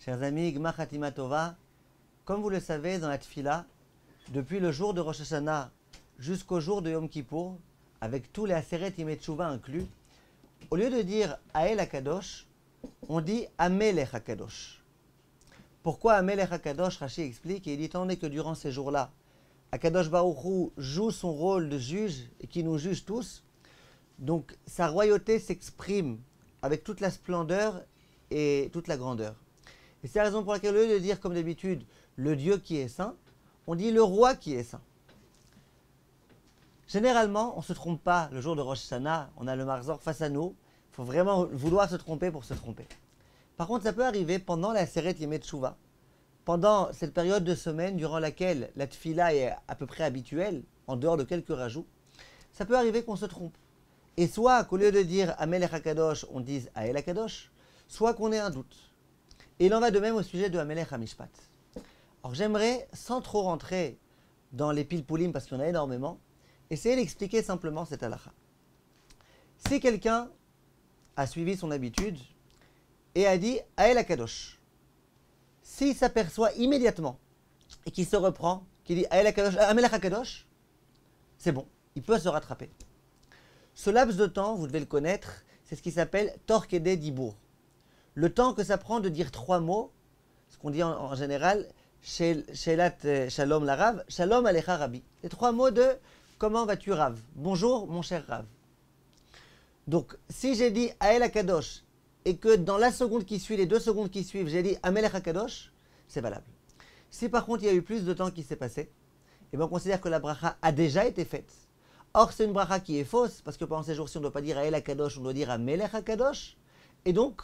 Chers amis, Gmar Khatima Tova, comme vous le savez, dans la Tfila, depuis le jour de Rosh Hashanah jusqu'au jour de Yom Kippour, avec tous les Aseret Yemei Teshuvah inclus, au lieu de dire Ael HaKadosh, on dit Amelech HaKadosh. Pourquoi Amelech HaKadosh? Rashi explique, et il dit étant donné que durant ces jours-là, HaKadosh Baruch Hu joue son rôle de juge et qui nous juge tous, donc sa royauté s'exprime avec toute la splendeur et toute la grandeur. Et c'est la raison pour laquelle, au lieu de dire comme d'habitude le Dieu qui est saint, on dit le roi qui est saint. Généralement, on ne se trompe pas le jour de Rosh Hashanah, on a le Marzor face à nous, il faut vraiment vouloir se tromper pour se tromper. Par contre, ça peut arriver pendant la Aseret Yemei Teshuvah, pendant cette période de semaine durant laquelle la Tfila est à peu près habituelle, en dehors de quelques rajouts, ça peut arriver qu'on se trompe. Et soit qu'au lieu de dire Amelech HaKadosh, on dise Ael HaKadosh, soit qu'on ait un doute. Et il en va de même au sujet de Amelech HaMishpat. Alors j'aimerais, sans trop rentrer dans les pilpoulim, parce qu'il y en a énormément, essayer d'expliquer simplement cette halakha. Si quelqu'un a suivi son habitude et a dit Ael HaKadosh, s'il s'aperçoit immédiatement et qu'il se reprend, qu'il dit Ael HaKadosh, Amelech HaKadosh, c'est bon, il peut se rattraper. Ce laps de temps, vous devez le connaître, c'est ce qui s'appelle Torkede Dibour. Le temps que ça prend de dire trois mots, ce qu'on dit en général, Shelat Shalom la Rav, Shalom Alecha Rabbi. Les trois mots de comment vas-tu Rav? Bonjour mon cher Rav. Donc si j'ai dit Ael HaKadosh et que dans la seconde qui suit, les 2 secondes qui suivent, j'ai dit Amelech HaKadosh, c'est valable. Si par contre il y a eu plus de temps qui s'est passé, eh bien on considère que la bracha a déjà été faite. Or, c'est une bracha qui est fausse, parce que pendant ces jours-ci, on ne doit pas dire Ael HaKadosh, on doit dire Amelech HaKadosh. Et donc,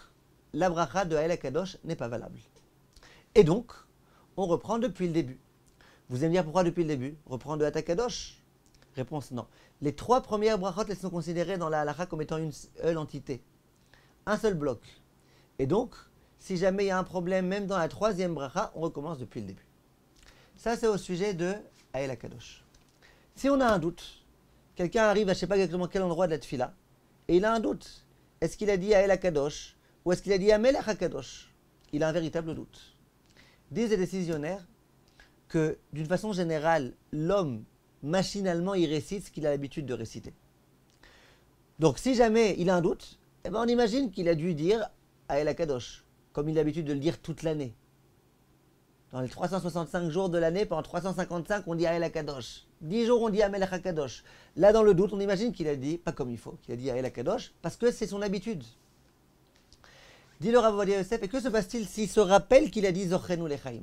la bracha de Ael HaKadosh n'est pas valable. Et donc, on reprend depuis le début. Vous allez me dire pourquoi depuis le début? Reprendre de HaKadosh? Réponse non. Les 3 premières brachot, elles sont considérées dans la halakha comme étant une seule entité. Un seul bloc. Et donc, si jamais il y a un problème, même dans la 3e bracha, on recommence depuis le début. Ça, c'est au sujet de Ael HaKadosh. Si on a un doute, quelqu'un arrive à je ne sais pas exactement quel endroit de la Tfila, et il a un doute. Est-ce qu'il a dit Ael HaKadosh ou est-ce qu'il a dit Amelech HaKadosh? Il a un véritable doute. Disent les décisionnaires que, d'une façon générale, l'homme, machinalement, il récite ce qu'il a l'habitude de réciter. Donc, si jamais il a un doute, eh ben, on imagine qu'il a dû dire Ael HaKadosh, comme il a l'habitude de le dire toute l'année. Dans les 365 jours de l'année, pendant 355, on dit Ael HaKadosh. 10 jours, on dit Amelech HaKadosh. Là, dans le doute, on imagine qu'il a dit, pas comme il faut, qu'il a dit Ael HaKadosh, parce que c'est son habitude. Dit le Rav Ovadia Yosef, et que se passe-t-il s'il se rappelle qu'il a dit Zochenu Lechaim?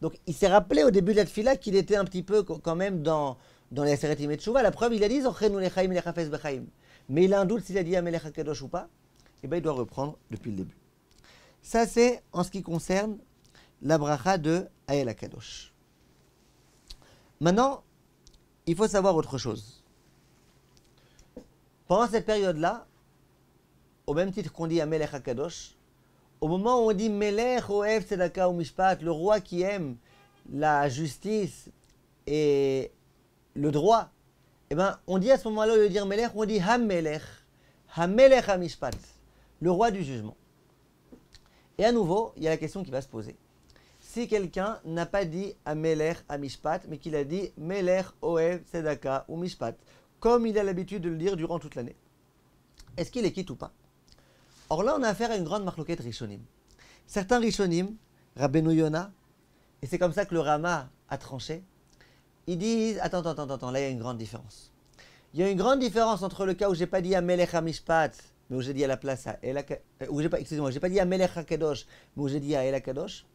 Donc, il s'est rappelé au début de la tfila qu'il était un petit peu quand même dans les Aseret Yemei Teshuvah. La preuve, il a dit Zochenu Lechaim Lechafes Bechaim. Mais il a un doute s'il a dit Amelech HaKadosh ou pas. Et bien, il doit reprendre depuis le début. Ça, c'est en ce qui concerne la bracha de Ael HaKadosh. Maintenant, il faut savoir autre chose. Pendant cette période-là, au même titre qu'on dit Amelech HaKadosh, au moment où on dit Melech Ohev Tzedaka u'Mishpat, le roi qui aime la justice et le droit, eh ben, on dit à ce moment-là, au lieu de dire Melech, on dit Hamelech, Hamelech HaMishpat, le roi du jugement. Et à nouveau, il y a la question qui va se poser. Si quelqu'un n'a pas dit Amelech HaMishpat, mais qu'il a dit Melech Ohev Tzedaka u'Mishpat, comme il a l'habitude de le dire durant toute l'année, est-ce qu'il est quitte ou pas? Or là, on a affaire à une grande marloquette Rishonim. Certains Rishonim, Rabbeinu Yona, et c'est comme ça que le Rama a tranché, ils disent, attends, là il y a une grande différence. Il y a une grande différence entre le cas où j'ai pas dit Amelech HaMishpat, mais où j'ai dit à la place à El HaKadosh, j'ai pas dit Amelech HaKadosh, mais où j'ai dit à El HaKadosh,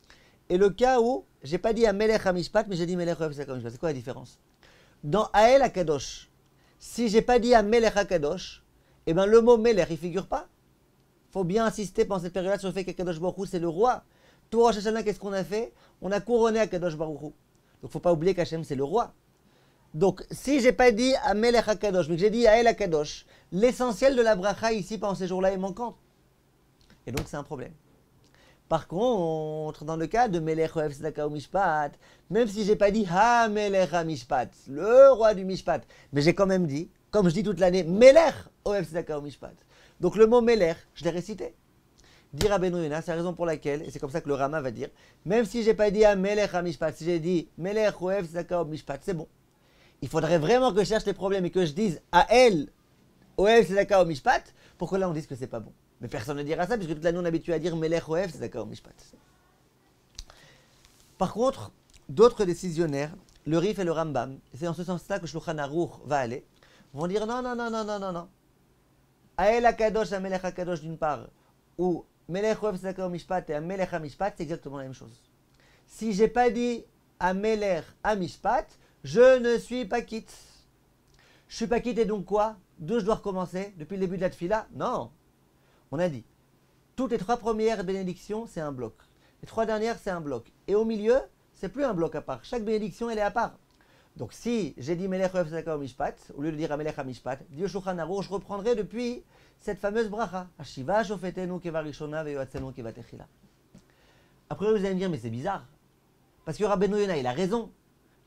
et le cas où j'ai pas dit Amelech HaMishpat, mais j'ai dit Melech Ohev Tzedaka u'Mishpat. C'est quoi la différence? Dans Ael HaKadosh, si j'ai pas dit Amelech HaKadosh, eh ben le mot Melech, il figure pas. Il faut bien insister pendant cette période-là sur le fait qu'Akadosh Baruch Hu, c'est le roi. Tout Rosh Hashanah, qu'est-ce qu'on a fait? On a couronné Akadosh Baruch Hu. Donc il ne faut pas oublier qu'Hachem, c'est le roi. Donc si je n'ai pas dit Amelech HaKadosh, mais que j'ai dit Ael HaKadosh, l'essentiel de la bracha ici pendant ces jours-là est manquant. Et donc c'est un problème. Par contre, dans le cas de Melech Ohev Tzedaka u'Mishpat, même si je n'ai pas dit Hamelech HaMishpat, le roi du Mishpat, mais j'ai quand même dit, comme je dis toute l'année, Melech Ohev Tzedaka u'Mishpat. Donc le mot Melech, je l'ai récité. Dit Rabbeinu Yonah, c'est la raison pour laquelle, et c'est comme ça que le Rama va dire, même si j'ai pas dit à Melech HaMishpat, si j'ai dit Melech Oev Tzedaka Mishpat, c'est bon. Il faudrait vraiment que je cherche les problèmes et que je dise à elle, Oev Tzedaka Mishpat, pour que là on dise que c'est pas bon. Mais personne ne dira ça, puisque toute l'année on est habitué à dire Melech Oev Tzedaka Mishpat. Par contre, d'autres décisionnaires, le Rif et le Rambam, et c'est dans ce sens-là que Shulchan Aruch va aller, vont dire non, non, non, non, non, non, non. Ael HaKadosh, Amelech HaKadosh d'une part, ou Melech Oev Tzedaka Mishpat et Amelech HaMishpat, c'est exactement la même chose. Si j'ai pas dit Amelech HaMishpat, je ne suis pas quitte. Je suis pas quitte et donc quoi? D'où je dois recommencer? Depuis le début de la tfila? Non. On a dit, toutes les 3 premières bénédictions, c'est un bloc. Les 3 dernières, c'est un bloc. Et au milieu, c'est plus un bloc à part. Chaque bénédiction, elle est à part. Donc si j'ai dit Melech Oev Tzedaka Mishpat, au lieu de dire Amelech HaMishpat, dit au Shulchan Aruch, je reprendrai depuis cette fameuse bracha. Hashiva shofetenu kevarishona veyoatzenu kevatechila. Après vous allez me dire, mais c'est bizarre. Parce que Rabbeinu Yonah, il a raison.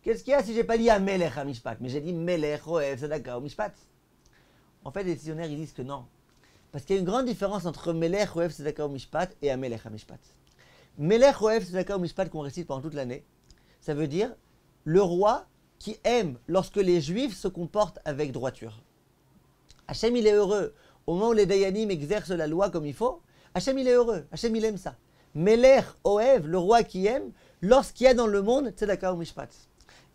Qu'est-ce qu'il y a si j'ai pas dit Amelech HaMishpat, mais j'ai dit Melech Oev Tzedaka Mishpat? En fait, les décisionnaires, ils disent que non. Parce qu'il y a une grande différence entre Melech Oev Tzedaka Mishpat et Amelech HaMishpat. Melech Oev Tzedaka Mishpat qu'on récite pendant toute l'année, ça veut dire le roi qui aime lorsque les juifs se comportent avec droiture. Hachem il est heureux au moment où les Dayanim exercent la loi comme il faut. Hachem il est heureux, Hachem il aime ça. Melech Oev, le roi qui aime, lorsqu'il y a dans le monde Tzedaka Mishpat.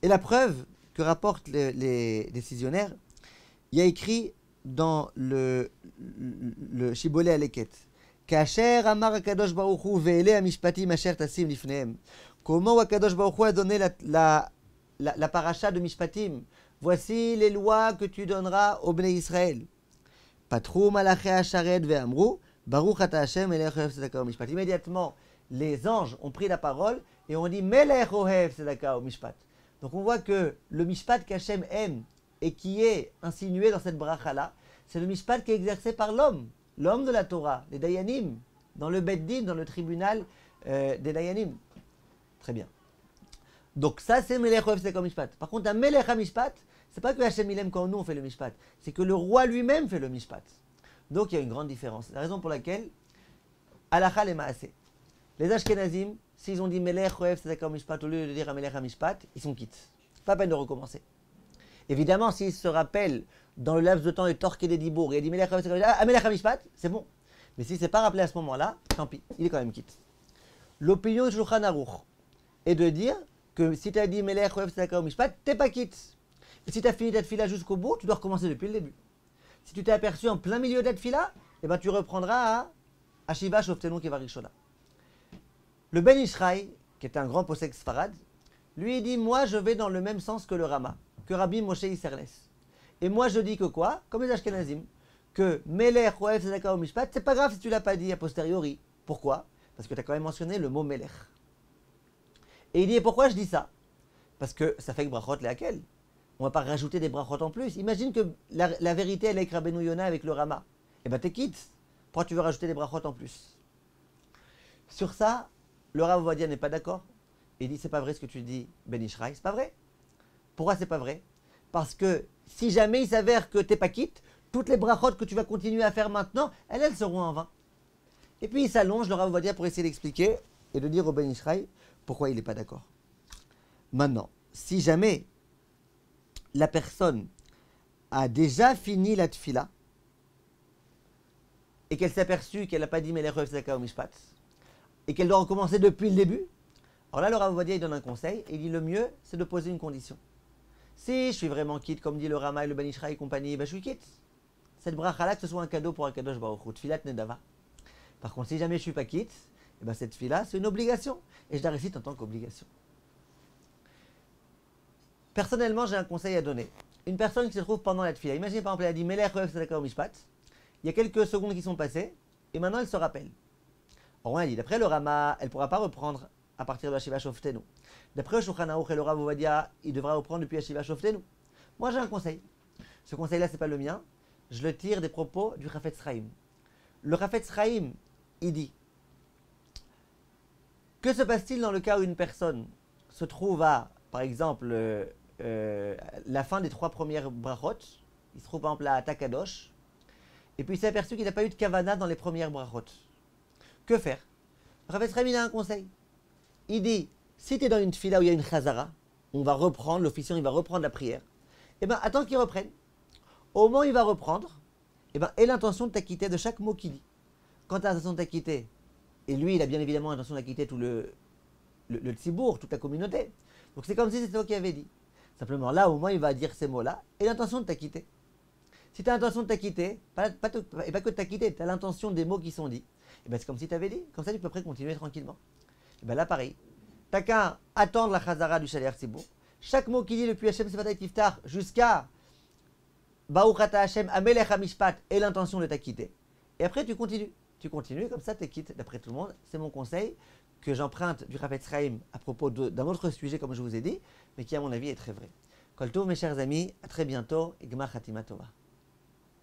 Et la preuve que rapportent les décisionnaires, il y a écrit dans le Shibbolei Aleket, Kasher Amar HaKadosh Baruch Hu ve'ele HaMishpatim asher tasim lifnehem. Comment HaKadosh Baruch Hu a donné la paracha de Mishpatim? Voici les lois que tu donneras au Bnei Israël. Patru malaché hasharet ve'amru Baruch ata Hashem melech ohev tzedaka u'mishpat. Immédiatement, les anges ont pris la parole et ont dit melech ohev tzedaka u'mishpat. Donc on voit que le mishpat qu'Hachem aime et qui est insinué dans cette bracha-là, c'est le mishpat qui est exercé par l'homme de la Torah, les Dayanim, dans le Bet Din, dans le tribunal des Dayanim. Très bien. Donc ça, c'est Melech Oev Tzedaka Mishpat. Par contre, un Melech HaMishpat, c'est pas que Hachem il aime quand nous on fait le Mishpat, c'est que le roi lui-même fait le Mishpat. Donc il y a une grande différence. C'est la raison pour laquelle, Halakha le Maaseh, les Ashkenazim, s'ils ont dit Melech Oev Tzedaka Mishpat au lieu de dire Melech HaMishpat, ils sont quittes. Pas peine de recommencer. Évidemment, s'ils se rappellent dans le laps de temps de Torque et des Dibour, il a dit Melech Oev Tzedaka Mishpat, c'est bon. Mais s'il ne s'est pas rappelé à ce moment-là, tant pis, il est quand même quitte. L'opinion de Shulchan Aruch est de dire que si tu as dit Melech Oev Tzedaka Mishpat, tu n'es pas quitte. Et si tu as fini ta tefila jusqu'au bout, tu dois recommencer depuis le début. Si tu t'es aperçu en plein milieu de la tefila, eh ben tu reprendras à Hashiva Shoftenu Kevarishona. Le Ben Ishraï, qui est un grand posek Sfarad, lui il dit moi je vais dans le même sens que le Rama, que Rabbi Moshe Isserles. Et moi je dis que quoi? Comme les Ashkenazim, que Melech Oev Tzedaka Mishpat, c'est pas grave si tu l'as pas dit a posteriori. Pourquoi? Parce que tu as quand même mentionné le mot Melech. Et il dit, et pourquoi je dis ça? Parce que ça fait que brachot lehakel. On ne va pas rajouter des brachot en plus. Imagine que la vérité, elle est avec Rabbeinu Yonah, avec le Rama. Eh bien, t'es quitte. Pourquoi tu veux rajouter des brachot en plus? Sur ça, le Rav Ovadia n'est pas d'accord. Il dit, c'est pas vrai ce que tu dis, Ben Ishraï. C'est pas vrai. Pourquoi c'est pas vrai? Parce que si jamais il s'avère que t'es pas quitte, toutes les brachot que tu vas continuer à faire maintenant, elles seront en vain. Et puis il s'allonge, le Rav Ovadia, pour essayer d'expliquer et de dire au Ben Ishraï pourquoi il n'est pas d'accord. Maintenant, si jamais la personne a déjà fini la tfila et qu'elle s'est aperçue qu'elle n'a pas dit Melech Oev Tzedaka Mishpat et qu'elle doit recommencer depuis le début, alors là le Rav Ovadia il donne un conseil et il dit le mieux c'est de poser une condition. Si je suis vraiment quitte, comme dit le Rama et le Ben Ishraï et compagnie, ben je suis quitte. Cette bracha là, que ce soit un cadeau pour Akadosh Baruch Hu, tfilat nedava. Par contre, si jamais je ne suis pas quitte, eh ben cette tfila c'est une obligation et je la récite en tant qu'obligation. Personnellement, j'ai un conseil à donner. Une personne qui se trouve pendant la tfila, imaginez par exemple, elle a dit Melech Oev Tzedaka Mishpat, il y a quelques secondes qui sont passées, et maintenant elle se rappelle. Or on a dit, d'après le Rama, elle ne pourra pas reprendre à partir de Hashiva Shoftenu. D'après le Shulchan Aruch et le Rav Ovadia, il devra reprendre depuis Hashiva Shoftenu. Moi j'ai un conseil. Ce conseil-là, ce n'est pas le mien, je le tire des propos du Chafetz Chaim. Le Chafetz Chaim, il dit, que se passe-t-il dans le cas où une personne se trouve à, par exemple, la fin des 3 premières brachot, il se trouve par exemple à Takadosh, et puis il s'est aperçu qu'il n'a pas eu de kavana dans les premières brachot. Que faire? Chafetz Chaim, il a un conseil. Il dit, si tu es dans une tfila où il y a une chazara, on va reprendre, l'officiant il va reprendre la prière. Eh bien, attends qu'il reprenne. Au moment où il va reprendre, eh ben, aie l'intention de t'acquitter de chaque mot qu'il dit. Quand tu as l'intention de t'acquitter, et lui, il a bien évidemment l'intention d'acquitter tout le tzibour, toute la communauté. Donc c'est comme si c'était toi qui avais dit. Simplement, là, au moins, il va dire ces mots-là, et l'intention de t'acquitter. Si tu as l'intention de t'acquitter, et pas que de t'acquitter, tu as l'intention des mots qui sont dits, et ben c'est comme si tu avais dit. Comme ça, tu peux après continuer tranquillement. Et ben là, pareil. T'as qu'à attendre la chazara du Shaliach Tzibour. Chaque mot qu'il dit depuis Hashem Sefatay Tiftar jusqu'à Baruch Ata Hashem Amelech HaMishpat et l'intention de t'acquitter. Et après, tu continues. Tu continues, comme ça, tu quittes d'après tout le monde. C'est mon conseil que j'emprunte du Chafetz Chaim à propos d'un autre sujet, comme je vous ai dit, mais qui, à mon avis, est très vrai. Kol Tov, mes chers amis, à très bientôt et Gmar Chatima Tova.